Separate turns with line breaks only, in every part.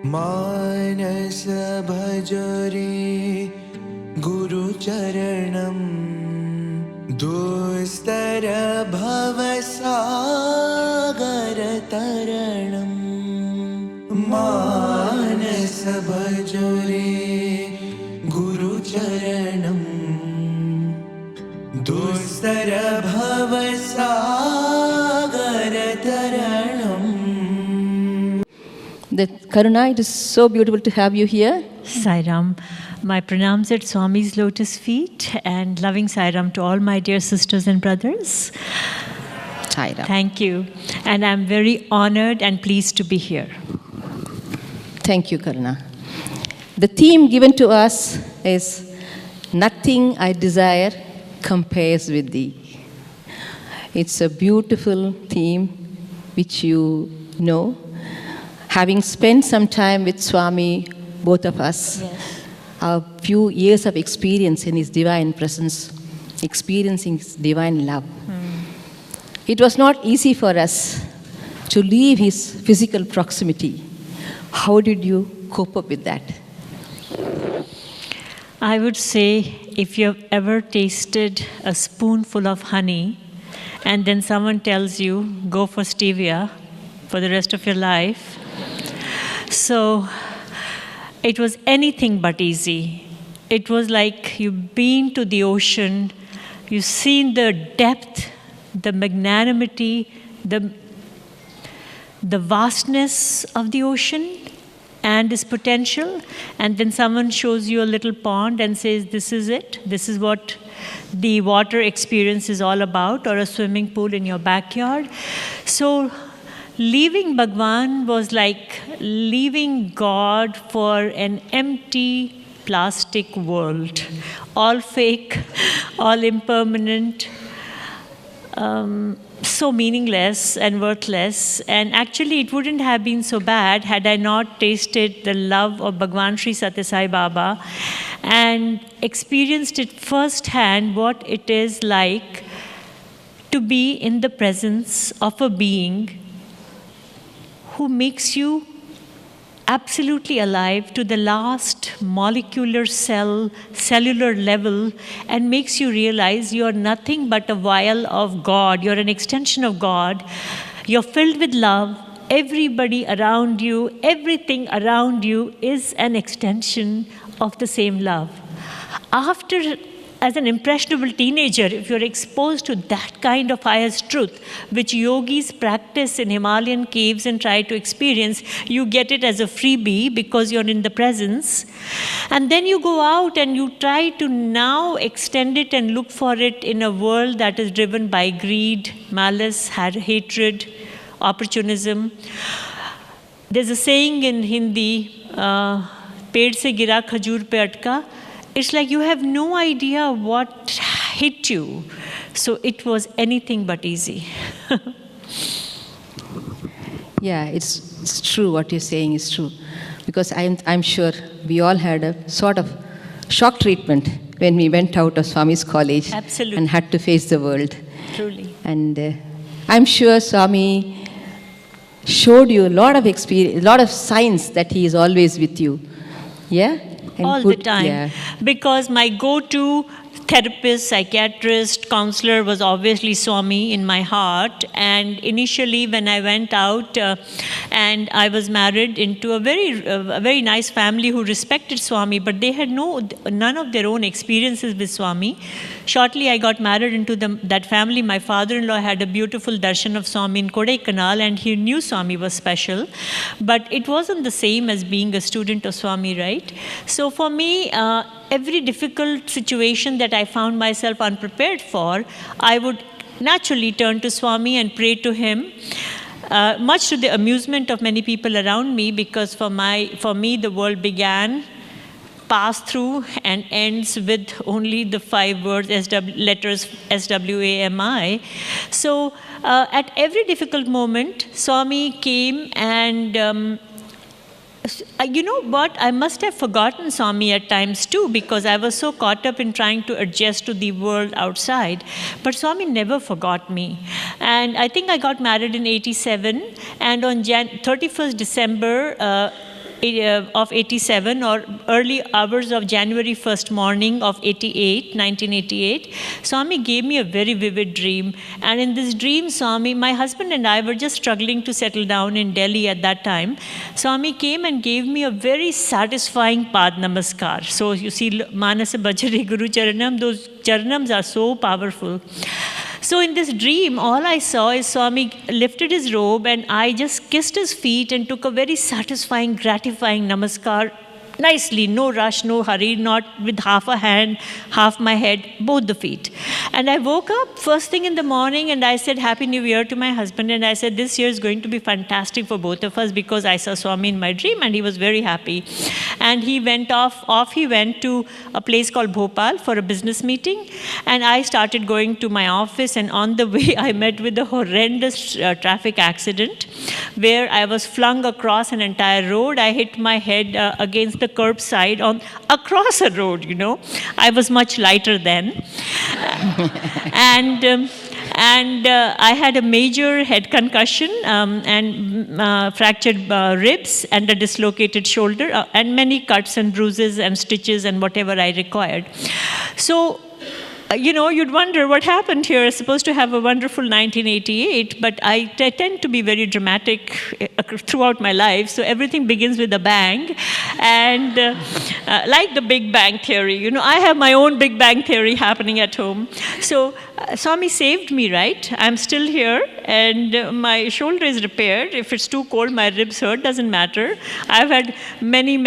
Manas भजरे गुरुचरणं दुस्तर भवसागरतरणं Manas भजरे गुरुचरणं दुस्तर भवसागरतरणं.
Karuna, it is so beautiful to have you here.
Sairam, my pranams at Swami's lotus feet and loving Sairam to all my dear sisters and brothers.
Sairam.
Thank you. And I'm very honored and pleased to be here.
Thank you, Karuna. The theme given to us is Nothing I Desire Compares with Thee. It's a beautiful theme which you know. Having spent some time with Swami, both of us,
Yes.
a few years of experience in His divine presence, experiencing His divine love. It was not easy for us to leave His physical proximity. How did you cope up with that?
I would say if you've ever tasted a spoonful of honey and then someone tells you, go for stevia for the rest of your life. So it was anything but easy. It was like you've been to the ocean, you've seen the depth, the magnanimity, the vastness of the ocean and its potential, and then someone shows you a little pond and says, this is it, this is what the water experience is all about, or a swimming pool in your backyard. So leaving Bhagwan was like leaving God for an empty plastic world, all fake, all impermanent, so meaningless and worthless. And actually it wouldn't have been so bad had I not tasted the love of Bhagwan Sri Satya Sai Baba and experienced it firsthand, what it is like to be in the presence of a being who makes you absolutely alive to the last molecular cellular level, and makes you realize you're nothing but a vial of God. You're an extension of God. You're filled with love. Everybody around you, everything around you is an extension of the same love. As an impressionable teenager, if you're exposed to that kind of highest truth, which yogis practice in Himalayan caves and try to experience, you get it as a freebie because you're in the presence. And then you go out and you try to now extend it and look for it in a world that is driven by greed, malice, hatred, opportunism. There's a saying in Hindi, "Ped se gira khajur pe atka." It's like you have no idea what hit you. So it was anything but easy.
Yeah, it's true. What you're saying is true. Because I'm sure we all had a sort of shock treatment when we went out of Swami's college.
Absolutely.
And had to face the world.
Truly.
And I'm sure Swami showed you a lot of experience, a lot of signs that he is always with you. Yeah? And
All the time.
Yeah.
Because my go-to therapist, psychiatrist, counselor was obviously Swami in my heart. And initially when I went out and I was married into a very nice family who respected Swami, but they had none of their own experiences with Swami. Shortly I got married into that family. My father-in-law had a beautiful darshan of Swami in Kodaikanal, and he knew Swami was special. But it wasn't the same as being a student of Swami, right? So for me, every difficult situation that I found myself unprepared for, I would naturally turn to Swami and pray to him, much to the amusement of many people around me, because for me the world began, passed through, and ends with only the 5 words, letters SWAMI. So at every difficult moment, Swami came and you know what, I must have forgotten Swami at times too, because I was so caught up in trying to adjust to the world outside. But Swami never forgot me. And I think I got married in '87, and on 31st December, of 87 or early hours of January 1st morning of 1988, Swami gave me a very vivid dream. And in this dream, Swami, my husband and I were just struggling to settle down in Delhi at that time. Swami came and gave me a very satisfying Pad Namaskar. So you see, Manasa Bhajare Guru Charanam, those Charanams are so powerful. So in this dream, all I saw is Swami lifted his robe and I just kissed his feet and took a very satisfying, gratifying namaskar. Nicely, no rush, no hurry, not with half a hand, half my head, both the feet. And I woke up first thing in the morning and I said, Happy New Year to my husband. And I said, this year is going to be fantastic for both of us because I saw Swami in my dream and he was very happy. And he went he went to a place called Bhopal for a business meeting. And I started going to my office and on the way I met with a horrendous traffic accident where I was flung across an entire road. I hit my head against the curbside across a road, you know. I was much lighter then. and I had a major head concussion and fractured ribs and a dislocated shoulder and many cuts and bruises and stitches and whatever I required. So, you know, you'd wonder what happened here. I was supposed to have a wonderful 1988, but I tend to be very dramatic throughout my life, so everything begins with a bang. And like the Big Bang Theory, you know, I have my own Big Bang Theory happening at home. So Swami saved me, right? I'm still here, and my shoulder is repaired. If it's too cold, my ribs hurt, doesn't matter. I've had many,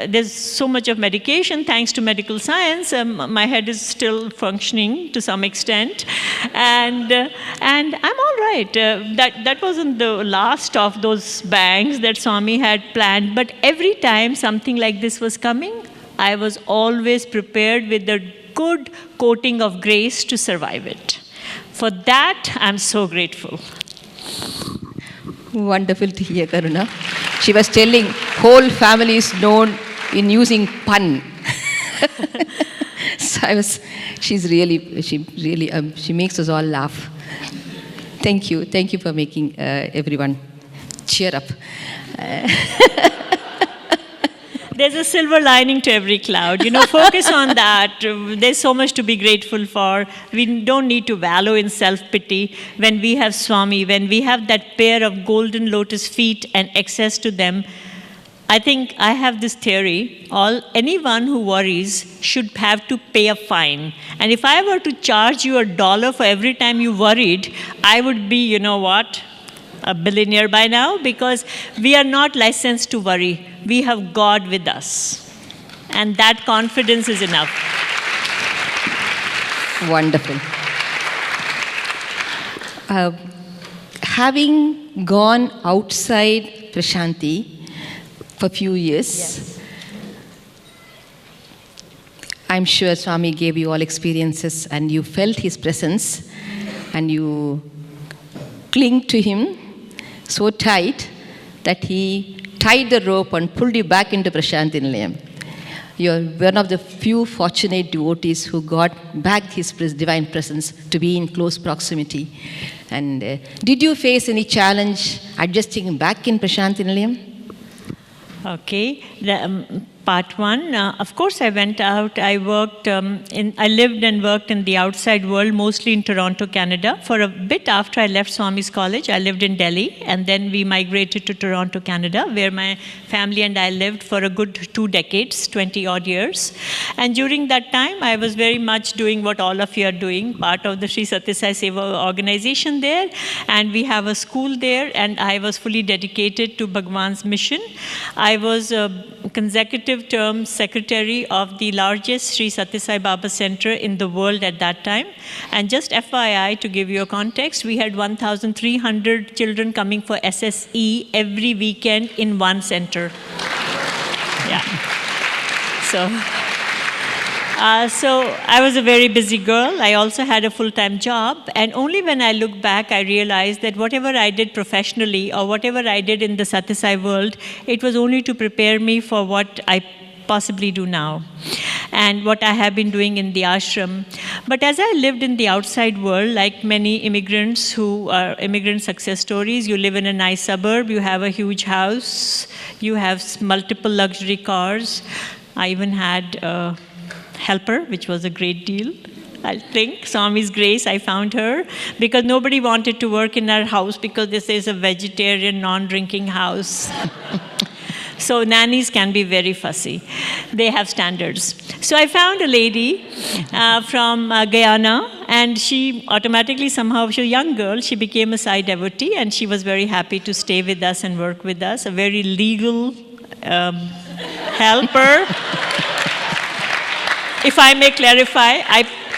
there's so much of medication, thanks to medical science. My head is still functioning to some extent, and I'm all right. That wasn't the last of those bangs that Swami had planned, but every time something like this was coming, I was always prepared with the good coating of grace to survive it. For that, I'm so grateful.
Wonderful to hear, Karuna. She was telling whole family is known in using pun. So she makes us all laugh. Thank you for making everyone cheer up.
There's a silver lining to every cloud. You know, focus on that. There's so much to be grateful for. We don't need to wallow in self-pity when we have Swami, when we have that pair of golden lotus feet and access to them. I think I have this theory, anyone who worries should have to pay a fine. And if I were to charge you $1 for every time you worried, I would be, you know what, a billionaire by now, because we are not licensed to worry. We have God with us. And that confidence is enough.
Wonderful. Having gone outside Prashanti for a few years,
Yes.
I'm sure Swami gave you all experiences and you felt his presence and you cling to him so tight that he tied the rope and pulled you back into Prashanti Nilayam. You're one of the few fortunate devotees who got back his divine presence to be in close proximity. And did you face any challenge adjusting back in Prashanti Nilayam?
Okay. Part one, of course I went out. I worked, I lived and worked in the outside world, mostly in Toronto, Canada. For a bit after I left Swami's college, I lived in Delhi, and then we migrated to Toronto, Canada, where my family and I lived for a good 2 decades, 20 odd years. And during that time, I was very much doing what all of you are doing, part of the Sri Satya Sai Seva organization there, and we have a school there, and I was fully dedicated to Bhagwan's mission. I was a consecutive term secretary of the largest Sri Satya Sai Baba center in the world at that time. And just FYI, to give you a context, we had 1,300 children coming for SSE every weekend in one center. Yeah. So I was a very busy girl. I also had a full-time job. And only when I look back, I realized that whatever I did professionally or whatever I did in the Satya Sai world, it was only to prepare me for what I possibly do now, and what I have been doing in the ashram. But as I lived in the outside world, like many immigrants who are immigrant success stories, you live in a nice suburb, you have a huge house, you have multiple luxury cars. I even had a helper, which was a great deal. I think, Swami's grace, I found her, because nobody wanted to work in our house because this is a vegetarian, non-drinking house. So nannies can be very fussy. They have standards. So I found a lady from Guyana, and she automatically somehow, she was a young girl, she became a Sai devotee, and she was very happy to stay with us and work with us, a very legal helper. If I may clarify,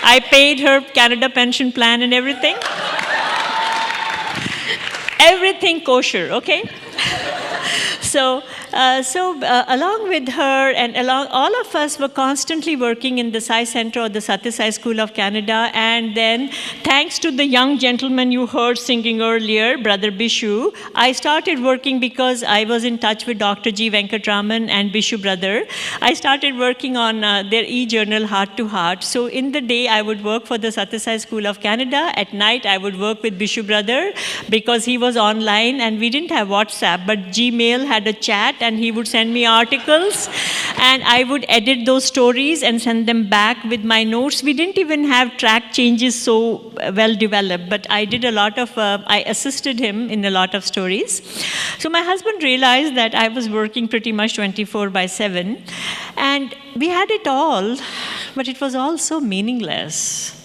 I paid her Canada pension plan and everything. Everything kosher, okay? So along with her and along, all of us were constantly working in the Sai Center or the Satya Sai School of Canada. And then, thanks to the young gentleman you heard singing earlier, Brother Bishu, I started working because I was in touch with Dr. G. Venkatraman and Bishu brother. I started working on their e-journal, Heart to Heart. So in the day, I would work for the Satya Sai School of Canada. At night, I would work with Bishu brother because he was online and we didn't have WhatsApp, but Gmail had a chat, and he would send me articles, and I would edit those stories and send them back with my notes. We didn't even have track changes so well developed, but I did a lot of, I assisted him in a lot of stories. So my husband realized that I was working pretty much 24/7, and we had it all, but it was all so meaningless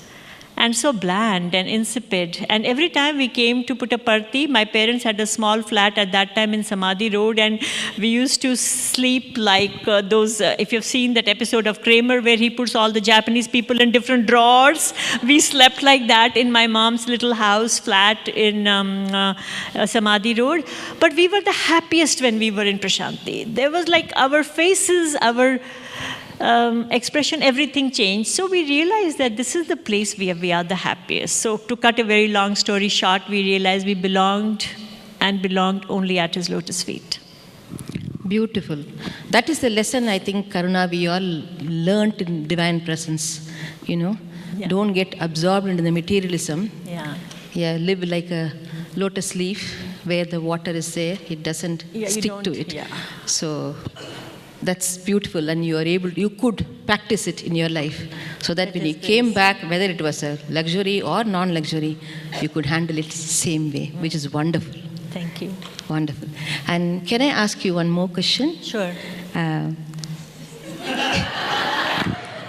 and so bland and insipid. And every time we came to Puttaparthi, my parents had a small flat at that time in Samadhi Road, and we used to sleep like those, if you've seen that episode of Kramer where he puts all the Japanese people in different drawers, we slept like that in my mom's little house flat in Samadhi Road. But we were the happiest when we were in Prashanti. There was like our faces, our expression, everything changed. So we realized that this is the place where we are the happiest. So to cut a very long story short, we realized we belonged only at his lotus feet.
Beautiful. That is the lesson I think, Karuna, we all learnt in Divine Presence. You know,
Yeah.
don't get absorbed into the materialism.
Yeah.
Yeah, live like a lotus leaf where the water is there. It doesn't
Yeah, you
stick to
don't-
it.
yeah.
So that's beautiful, and you could practice it in your life, so that when you came back, whether it was a luxury or non-luxury, you could handle it same way, which is wonderful.
Thank you.
Wonderful. And can I ask you one more question?
Sure.
Uh,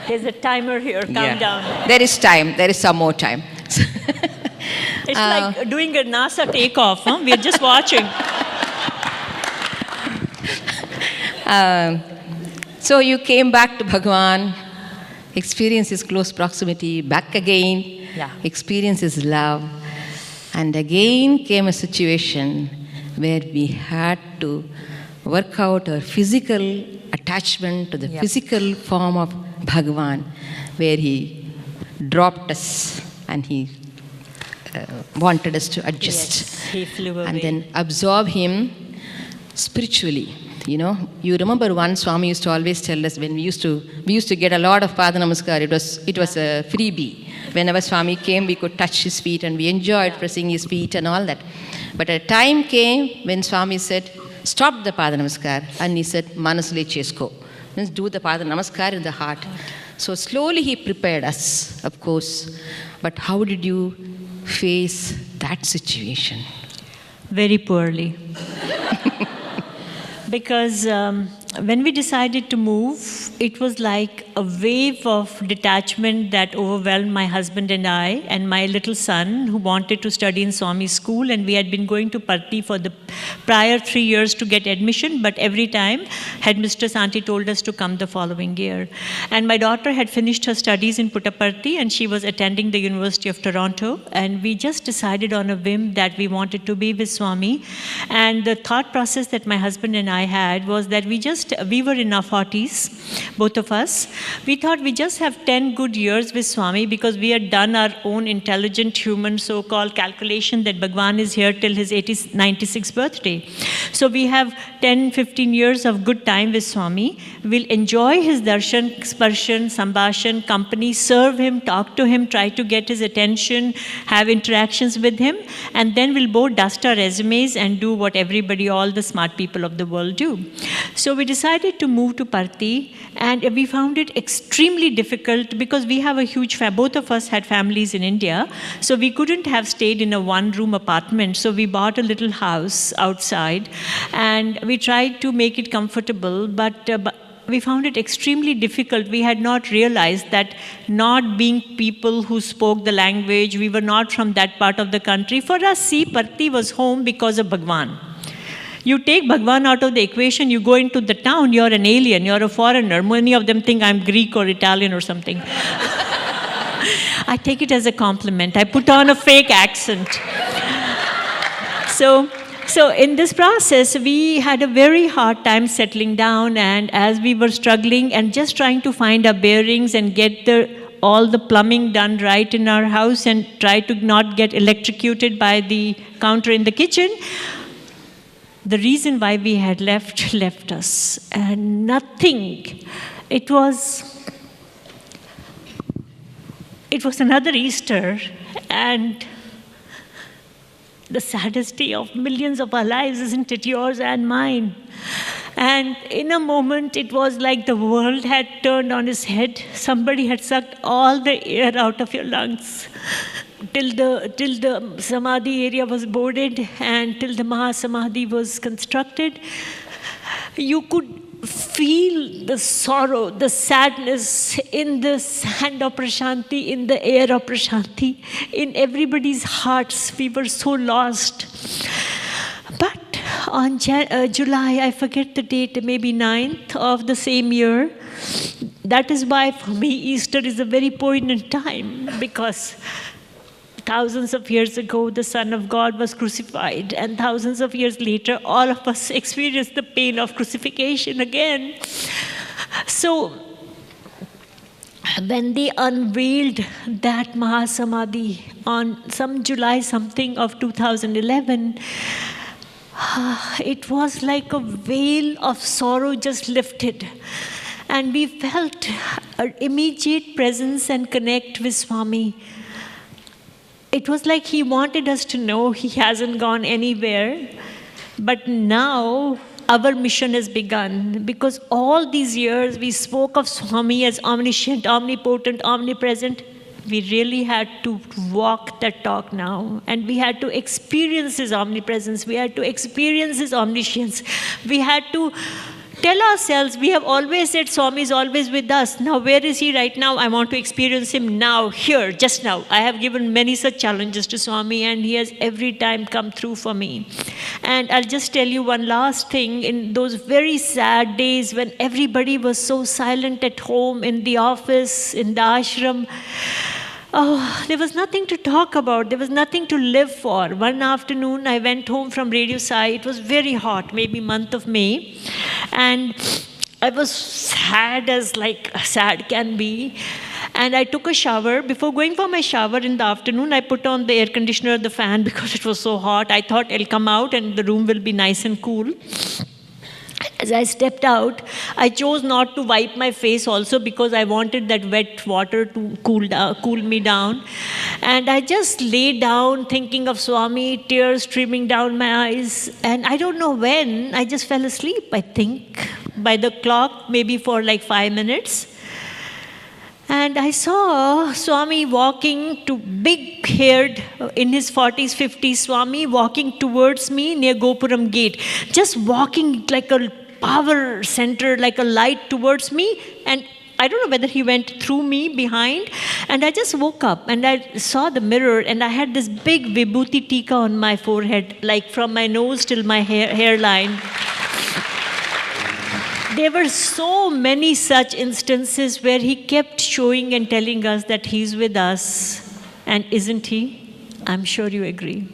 There's a timer here. Countdown.
There is time. There is some more time.
It's like doing a NASA takeoff. Huh? We're just watching.
So you came back to Bhagwan, experience his close proximity, back again,
Yeah.
experience his love. And again came a situation where we had to work out our physical attachment to the physical form of Bhagwan, where he dropped us and he wanted us to adjust.
Yes, he flew away.
And then absorb him spiritually. You know, you remember one Swami used to always tell us when we used to get a lot of Pada Namaskar. It was a freebie. Whenever Swami came, we could touch his feet, and we enjoyed pressing his feet and all that. But a time came when Swami said, stop the Pada Namaskar, and he said, Manasle Chesko. Means do the Pada Namaskar in the heart. So slowly he prepared us, of course. But how did you face that situation?
Very poorly. Because when we decided to move, it was like a wave of detachment that overwhelmed my husband and I, and my little son, who wanted to study in Swami's school, and we had been going to Parthi for the prior 3 years to get admission, but every time Headmistress Auntie told us to come the following year. And my daughter had finished her studies in Puttaparthi, and she was attending the University of Toronto, and we just decided on a whim that we wanted to be with Swami. And the thought process that my husband and I had was that we just we were in our 40s, both of us. We thought we just have 10 good years with Swami because we had done our own intelligent human so-called calculation that Bhagwan is here till his 96th birthday. So we have 10, 15 years of good time with Swami. We'll enjoy his darshan, sparshan, sambhashan, company, serve him, talk to him, try to get his attention, have interactions with him, and then we'll both dust our resumes and do what everybody, all the smart people of the world do. So we decided to move to Parthi, and we found it extremely difficult because we have a huge family. Both of us had families in India, so we couldn't have stayed in a one-room apartment. So we bought a little house outside, and we tried to make it comfortable, but we found it extremely difficult. We had not realized that not being people who spoke the language, we were not from that part of the country. For us, see, Parthi was home because of Bhagwan. You take Bhagwan out of the equation, you go into the town, you're an alien, you're a foreigner. Many of them think I'm Greek or Italian or something. I take it as a compliment. I put on a fake accent. So in this process, we had a very hard time settling down, and as we were struggling and just trying to find our bearings and get all the plumbing done right in our house and try to not get electrocuted by the counter in the kitchen, the reason why we had left us. And nothing. It was another Easter, and the saddest day of millions of our lives, isn't it? Yours and mine. And in a moment, it was like the world had turned on its head. Somebody had sucked all the air out of your lungs till the Samadhi area was boarded and till the Mahasamadhi was constructed. You could feel the sorrow, the sadness in the sand of Prashanti, in the air of Prashanti, in everybody's hearts. We were so lost. But on July, I forget the date, maybe 9th of the same year, that is why for me Easter is a very poignant time, because thousands of years ago, the Son of God was crucified, and thousands of years later, all of us experienced the pain of crucifixion again. So, when they unveiled that Mahasamadhi on some July something of 2011, it was like a veil of sorrow just lifted. And we felt an immediate presence and connect with Swami. It was like he wanted us to know he hasn't gone anywhere. But now our mission has begun, because all these years we spoke of Swami as omniscient, omnipotent, omnipresent. We really had to walk that talk now. And we had to experience his omnipresence. We had to experience his omniscience. We had to tell ourselves, we have always said Swami is always with us. Now, where is he right now? I want to experience him now, here, just now. I have given many such challenges to Swami, and he has every time come through for me. And I'll just tell you one last thing. In those very sad days when everybody was so silent at home, in the office, in the ashram, there was nothing to talk about. There was nothing to live for. One afternoon, I went home from Radio Sai. It was very hot, maybe month of May. And I was sad as like sad can be. And I took a shower. Before going for my shower in the afternoon, I put on the air conditioner, the fan, because it was so hot. I thought I'll come out and the room will be nice and cool. As I stepped out, I chose not to wipe my face also, because I wanted that wet water to cool me down. And I just lay down thinking of Swami, tears streaming down my eyes. And I don't know when, I just fell asleep, I think, by the clock, maybe for like 5 minutes. And I saw Swami walking to big-haired, in his 40s, 50s, Swami walking towards me near Gopuram gate. Just walking like a power center, like a light towards me. And I don't know whether he went through me behind. And I just woke up and I saw the mirror, and I had this big vibhuti tika on my forehead, like from my nose till my hairline. There were so many such instances where he kept showing and telling us that he's with us. And isn't he? I'm sure you agree.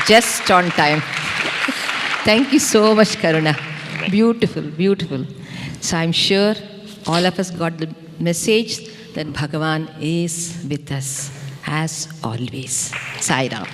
Just on time. Thank you so much, Karuna. Beautiful, beautiful. So I'm sure all of us got the message that Bhagavan is with us as always. Sai Ram.